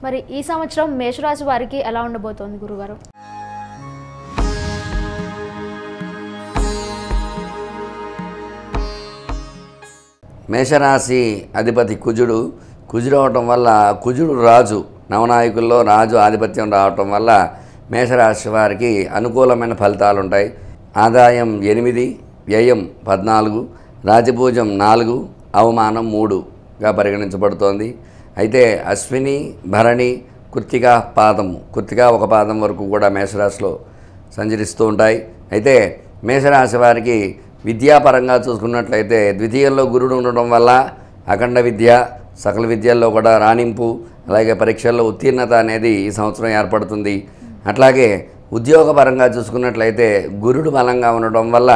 మరి ఈ సంవత్సరం మేషరాశి వారికి ఎలా ఉండబోతోంది గురుగారు? మేషరాశి అధిపతి కుజుడు అవటం వల్ల కుజుడు రాజు, నవనాయకుల్లో రాజు ఆధిపత్యం రావటం వల్ల మేషరాశి వారికి అనుకూలమైన ఫలితాలు ఉంటాయి. ఆదాయం 8, వ్యయం 14, రాజపూజం 4, అవమానం 3గా పరిగణించబడుతోంది. అయితే అశ్విని, భరణి, కృత్తిక పాదము, కృత్తిక ఒక పాదం వరకు కూడా మేషరాశిలో సంచరిస్తూ ఉంటాయి. అయితే మేషరాశి వారికి విద్యాపరంగా చూసుకున్నట్లయితే ద్వితీయంలో గురుడు ఉండడం వల్ల అఖండ విద్య, సకల విద్యల్లో కూడా రాణింపు, అలాగే పరీక్షల్లో ఉత్తీర్ణత అనేది ఈ సంవత్సరం ఏర్పడుతుంది. అట్లాగే ఉద్యోగపరంగా చూసుకున్నట్లయితే గురుడు బలంగా ఉండడం వల్ల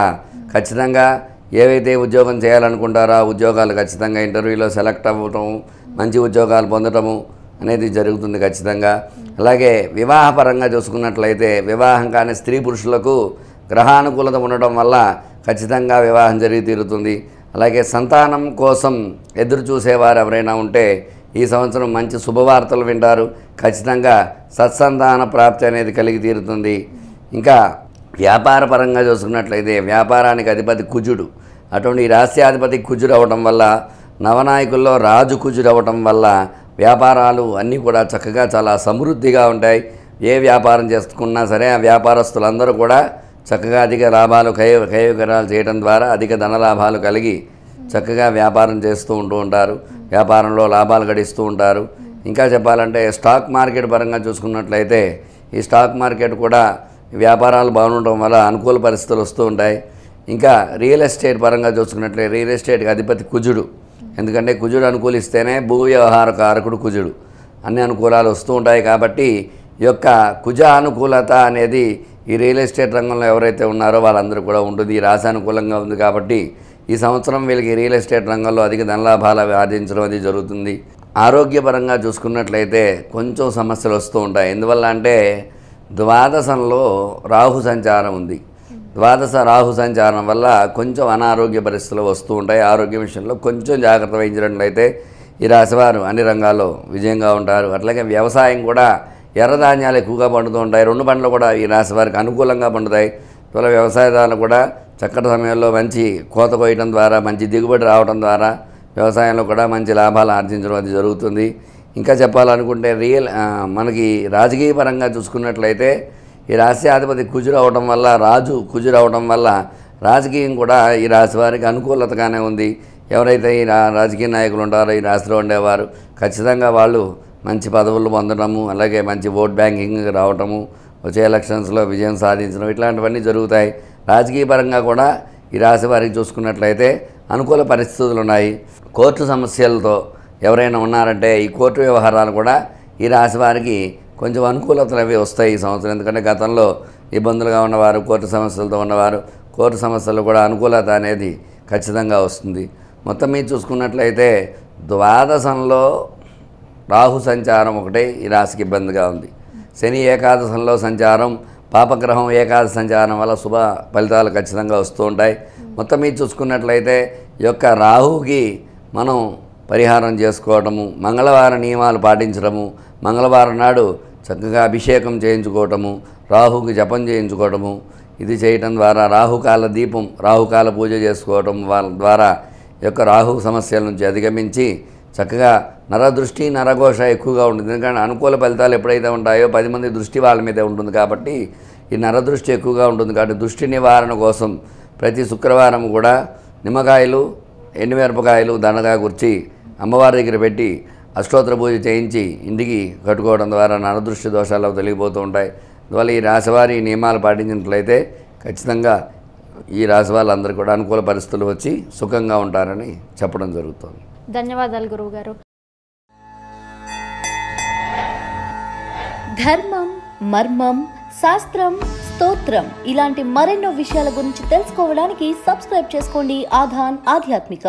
ఖచ్చితంగా ఏవైతే ఉద్యోగం చేయాలనుకుంటారో ఉద్యోగాలు ఖచ్చితంగా ఇంటర్వ్యూలో సెలెక్ట్ అవ్వటం, మంచి ఉద్యోగాలు పొందటము అనేది జరుగుతుంది ఖచ్చితంగా. అలాగే వివాహపరంగా చూసుకున్నట్లయితే వివాహం కాని స్త్రీ పురుషులకు గ్రహానుకూలత ఉండడం వల్ల ఖచ్చితంగా వివాహం జరిగి తీరుతుంది. అలాగే సంతానం కోసం ఎదురు చూసేవారు ఎవరైనా ఉంటే ఈ సంవత్సరం మంచి శుభవార్తలు వింటారు. ఖచ్చితంగా సత్సంతాన ప్రాప్తి అనేది కలిగి తీరుతుంది. ఇంకా వ్యాపార పరంగా చూసుకున్నట్లయితే వ్యాపారానికి అధిపతి కుజుడు, అటువంటి రాశ్యాధిపతి కుజుడు అవ్వటం వల్ల, నవనాయకుల్లో రాజు కుజుడు అవ్వటం వల్ల వ్యాపారాలు అన్నీ కూడా చక్కగా చాలా సమృద్ధిగా ఉంటాయి. ఏ వ్యాపారం చేసుకున్నా సరే ఆ వ్యాపారస్తులందరూ కూడా చక్కగా అధిక లాభాలు కైవకరాలు చేయడం ద్వారా అధిక ధనలాభాలు కలిగి చక్కగా వ్యాపారం చేస్తూ ఉంటారు. వ్యాపారంలో లాభాలు గడిస్తూ ఉంటారు. ఇంకా చెప్పాలంటే స్టాక్ మార్కెట్ పరంగా చూసుకున్నట్లయితే ఈ స్టాక్ మార్కెట్ కూడా వ్యాపారాలు బాగుండటం వల్ల అనుకూల పరిస్థితులు వస్తూ ఉంటాయి. ఇంకా రియల్ ఎస్టేట్ పరంగా చూసుకున్నట్లయితే రియల్ ఎస్టేట్కి అధిపతి కుజుడు, ఎందుకంటే కుజుడు అనుకూలిస్తేనే భూ వ్యవహార కారకుడు కుజుడు, అన్ని అనుకూలాలు వస్తూ ఉంటాయి. కాబట్టి ఈ యొక్క కుజ అనుకూలత అనేది ఈ రియల్ ఎస్టేట్ రంగంలో ఎవరైతే ఉన్నారో వాళ్ళందరూ కూడా ఉంటుంది. ఈ రాశి అనుకూలంగా ఉంది కాబట్టి ఈ సంవత్సరం వీళ్ళకి రియల్ ఎస్టేట్ రంగంలో అధిక ధనలాభాలు ఆర్జించడం అది జరుగుతుంది. ఆరోగ్యపరంగా చూసుకున్నట్లయితే కొంచెం సమస్యలు వస్తూ ఉంటాయి. ఎందువల్ల అంటే ద్వాదశంలో రాహు సంచారం ఉంది. ద్వాదశ రాహు సంచారం వల్ల కొంచెం అనారోగ్య పరిస్థితులు వస్తూ ఉంటాయి. ఆరోగ్య విషయంలో కొంచెం జాగ్రత్త వహించినట్లయితే ఈ రాశివారు అన్ని రంగాల్లో విజయంగా ఉంటారు. అట్లాగే వ్యవసాయం కూడా ఎర్రధాన్యాలు ఎక్కువగా పండుతూ ఉంటాయి. 2 పంటలు కూడా ఈ రాశి వారికి అనుకూలంగా పండుతాయి. త్వరగా వ్యవసాయదారులు కూడా చక్కటి సమయంలో మంచి కోత కోయటం ద్వారా మంచి దిగుబడి రావడం ద్వారా వ్యవసాయంలో కూడా మంచి లాభాలు ఆర్జించడం అది జరుగుతుంది. ఇంకా చెప్పాలనుకుంటే మనకి రాజకీయ పరంగా చూసుకున్నట్లయితే ఈ రాశ్యాధిపతి కుజుడు అవడం వల్ల, రాజు కుజుడు అవడం వల్ల రాజకీయం కూడా ఈ రాశి వారికి అనుకూలతగానే ఉంది. ఎవరైతే ఈ రాజకీయ నాయకులు ఉంటారో ఈ రాశిలో ఉండేవారు ఖచ్చితంగా వాళ్ళు మంచి పదవులు పొందడము, అలాగే మంచి ఓట్ బ్యాంకింగ్ రావటము, వచ్చే ఎలక్షన్స్లో విజయం సాధించడం ఇట్లాంటివన్నీ జరుగుతాయి. రాజకీయ పరంగా కూడా ఈ రాశి వారికి చూసుకున్నట్లయితే అనుకూల పరిస్థితులు ఉన్నాయి. కోర్టు సమస్యలతో ఎవరైనా ఉన్నారంటే ఈ కోర్టు వ్యవహారాలు కూడా ఈ రాశి వారికి కొంచెం అనుకూలతలు అవి వస్తాయి ఈ సంవత్సరం. ఎందుకంటే గతంలో ఇబ్బందులుగా ఉన్నవారు, కోర్టు సమస్యలతో ఉన్నవారు, కోర్టు సమస్యలు కూడా అనుకూలత అనేది ఖచ్చితంగా వస్తుంది. మొత్తం మీద చూసుకున్నట్లయితే ద్వాదశంలో రాహు సంచారం ఒకటే ఈ రాశికి ఇబ్బందిగా ఉంది. శని ఏకాదశంలో సంచారం, పాపగ్రహం ఏకాదశ సంచారం వల్ల శుభ ఫలితాలు ఖచ్చితంగా వస్తూ ఉంటాయి. మొత్తం మీద చూసుకున్నట్లయితే ఈ యొక్క రాహుకి మనం పరిహారం చేసుకోవటము, మంగళవార నియమాలు పాటించడము, మంగళవారం నాడు చక్కగా అభిషేకం చేయించుకోవటము, రాహుకి జపం చేయించుకోవటము, ఇది చేయటం ద్వారా రాహుకాల దీపం, రాహుకాల పూజ చేసుకోవటం ద్వారా ఈ యొక్క రాహు సమస్యల నుంచి అధిగమించి చక్కగా నరదృష్టి నరఘోష ఎక్కువగా ఉంటుంది. ఎందుకంటే అనుకూల ఫలితాలు ఎప్పుడైతే ఉంటాయో 10 మంది దృష్టి వాళ్ళ మీదే ఉంటుంది. కాబట్టి ఈ నరదృష్టి ఎక్కువగా ఉంటుంది. కాబట్టి దృష్టి నివారణ కోసం ప్రతి శుక్రవారం కూడా నిమ్మకాయలు, ఎండుమిరపకాయలు దండగా గుర్చి అమ్మవారి దగ్గర పెట్టి అష్టోత్తర పూజ చేయించి ఇంటికి కట్టుకోవడం ద్వారా నరదృష్టి దోషాలు తొలగిపోతూ ఉంటాయి. అందువల్ల ఈ రాశివారి నియమాలు పాటించినట్లయితే ఖచ్చితంగా ఈ రాశి వాళ్ళందరూ కూడా అనుకూల పరిస్థితులు వచ్చి సుఖంగా ఉంటారని చెప్పడం జరుగుతుంది. ధన్యవాదాలు గురువుగారు. ధర్మం, మర్మం, శాస్త్రం, స్తోత్రం ఇలాంటి మరెన్నో విషయాల గురించి తెలుసుకోవడానికి సబ్స్క్రైబ్ చేసుకోండి ఆధాన్ ఆధ్యాత్మిక.